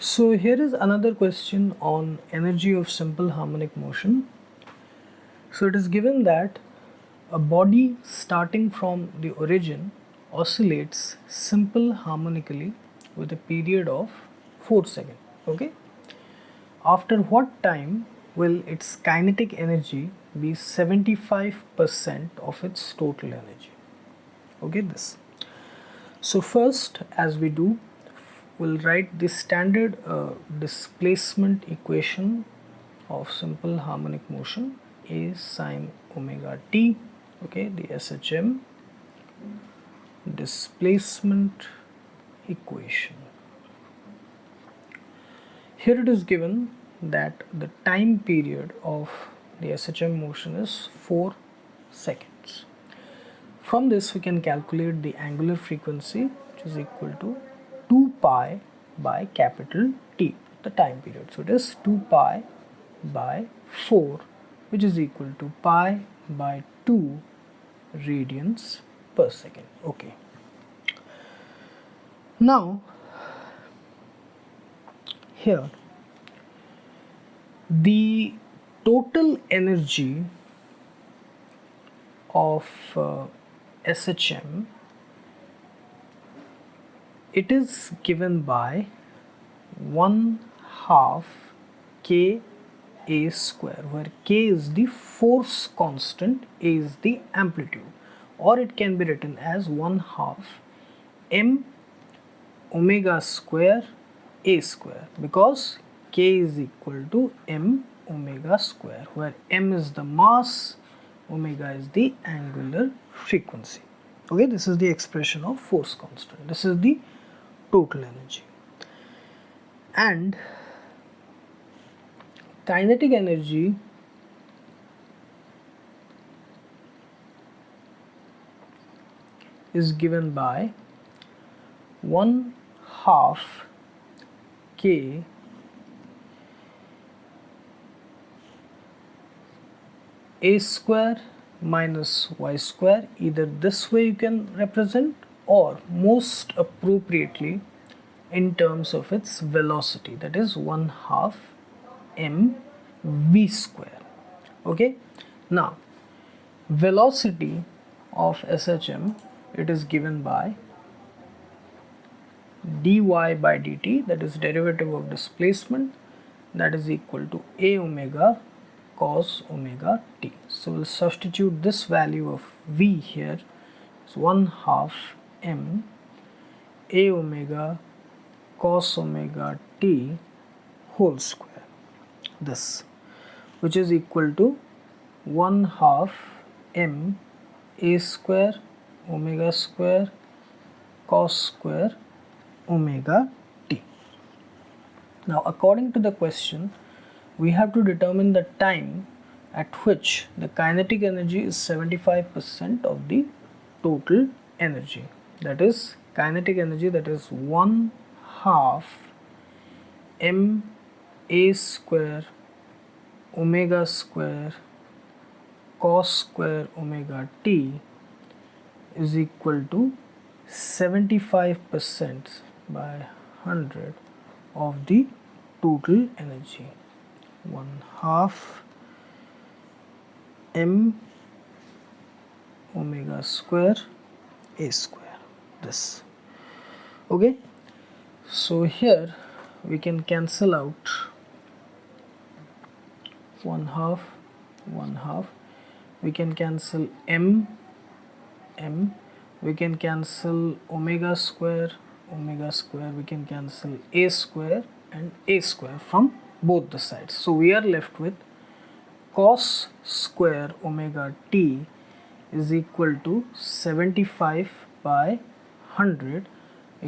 So here is another question on energy of simple harmonic motion. So it is given that a body starting from the origin oscillates simple harmonically with a period of 4 seconds. Okay. After what time will its kinetic energy be 75% of its total energy? Okay, this. So first, as we do, we'll write the standard displacement equation of simple harmonic motion is sine omega t. Okay, the SHM displacement equation. Here it is given that the time period of the SHM motion is 4 seconds. From this we can calculate the angular frequency, which is equal to 2 pi by capital T, the time period. So it is 2 pi by 4, which is equal to pi by 2 radians per second. Okay. Now here the total energy of SHM, it is given by 1/2 k a square, where k is the force constant, a is the amplitude, or it can be written as 1/2 m omega square a square, because k is equal to m omega square, where m is the mass, omega is the angular frequency. Okay, this is the expression of force constant. This is the total energy. And kinetic energy is given by 1/2 k a square minus y square. Either this way you can represent, or most appropriately in terms of its velocity, that is 1/2 m v square. Okay, now velocity of SHM, it is given by dy by dt, that is derivative of displacement, that is equal to a omega cos omega t. So we'll substitute this value of v here. It's 1/2 m a omega cos omega t whole square, this, which is equal to 1/2 m a square omega square cos square omega t. Now according to the question, we have to determine the time at which the kinetic energy is 75% of the total energy. That is kinetic energy, that is 1/2 m a square omega square cos square omega t is equal to 75% by 100 of the total energy. 1/2 m omega square a square, this. Okay, so here we can cancel out 1/2, 1/2, we can cancel m, we can cancel omega square, we can cancel a square and a square from both the sides. So we are left with cos square omega t is equal to 75 by 100.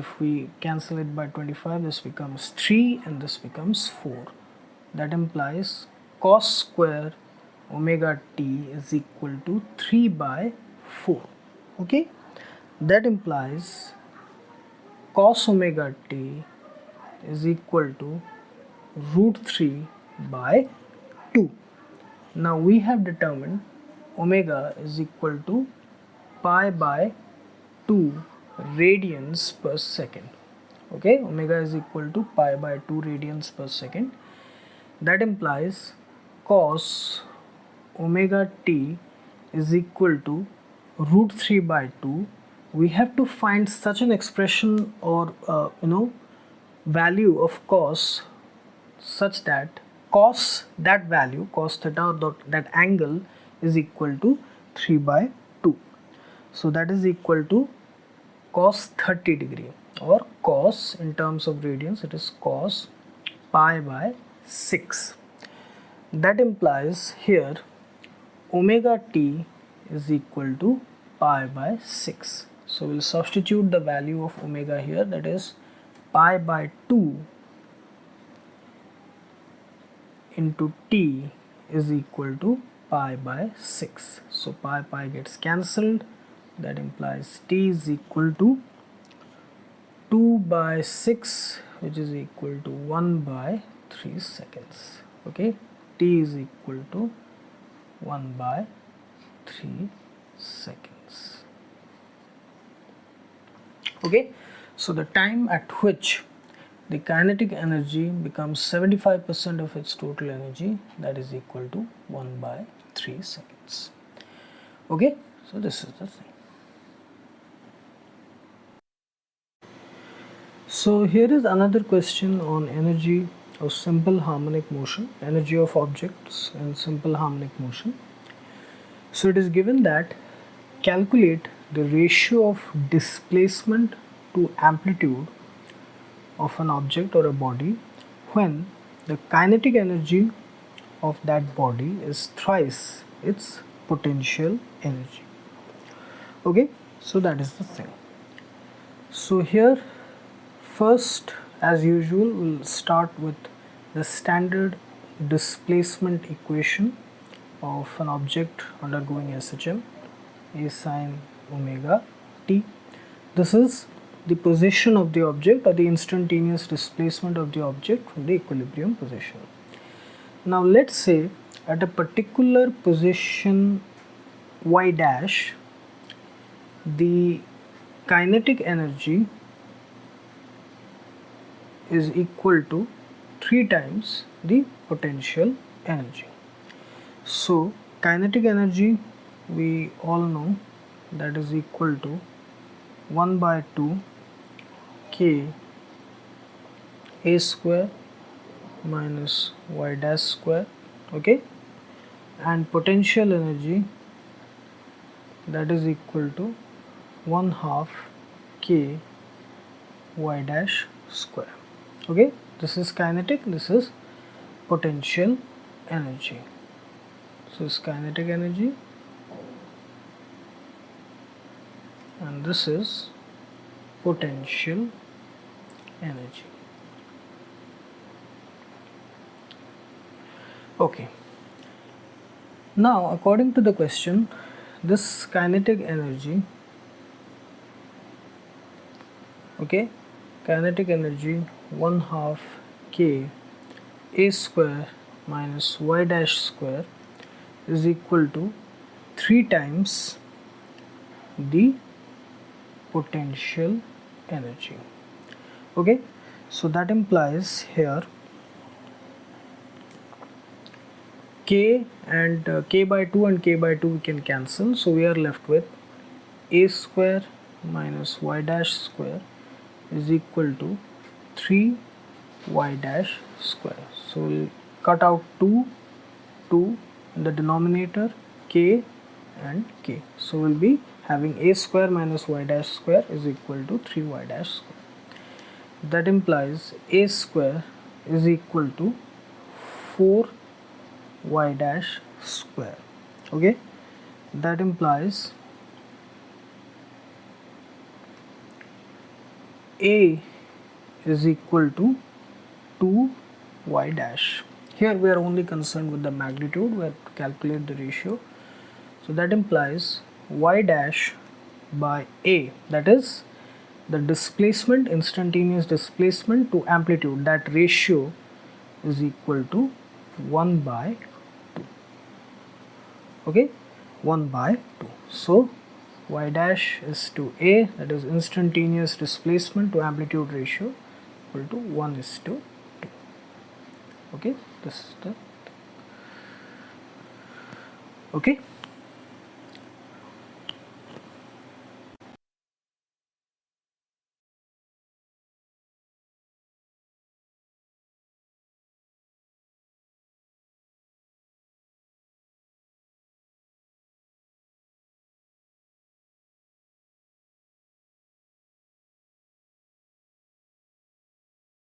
If we cancel it by 25, this becomes 3 and this becomes 4. That implies cos square omega t is equal to 3 by 4. Okay, that implies cos omega t is equal to √3 by 2. Now we have determined omega is equal to pi by 2 radians per second. Okay, omega is equal to pi by 2 radians per second. That implies cos omega t is equal to root 3 by 2. We have to find such an expression or value of cos such that cos that value, cos theta, or that angle is equal to 3 by 2. So that is equal to cos 30 degree, or cos in terms of radians it is cos pi by 6. That implies here omega t is equal to pi by 6. So we'll substitute the value of omega here, that is pi by 2 into t is equal to pi by 6. So pi gets cancelled. That implies t is equal to 2 by 6, which is equal to 1 by 3 seconds. Okay, t is equal to 1 by 3 seconds. Okay, so the time at which the kinetic energy becomes 75% of its total energy, that is equal to 1 by 3 seconds. Okay, so this is the thing. So here is another question on energy of simple harmonic motion, energy of objects in simple harmonic motion. So it is given that calculate the ratio of displacement to amplitude of an object or a body when the kinetic energy of that body is thrice its potential energy. Okay, so that is the thing. So here first, as usual, we'll start with the standard displacement equation of an object undergoing SHM, A sine omega t. This is the position of the object, or the instantaneous displacement of the object from the equilibrium position. Now let's say at a particular position y dash, the kinetic energy is equal to 3 times the potential energy. So kinetic energy we all know that is equal to 1 by 2 k a square minus y dash square. Okay, and potential energy that is equal to 1/2 k y dash square. Okay, this is kinetic, this is potential energy. So this is kinetic energy and this is potential energy. Okay, now according to the question, this kinetic energy, okay, kinetic energy 1/2 k a square minus y dash square is equal to 3 times the potential energy. Okay, so that implies here k and k by 2 and k by 2 we can cancel, so we are left with a square minus y dash square is equal to 3 y dash square. So we'll cut out 2 in the denominator, k and k. So we'll be having a square minus y dash square is equal to 3 y dash square. That implies a square is equal to 4 y dash square. Okay, that implies a is equal to 2 y dash. Here we are only concerned with the magnitude, we have to calculate the ratio. So that implies y dash by a, that is the displacement, instantaneous displacement to amplitude, that ratio is equal to 1 by 2. Okay, 1 by 2. So y dash is to a, that is instantaneous displacement to amplitude ratio, equal to 1:2. Okay, this is the okay.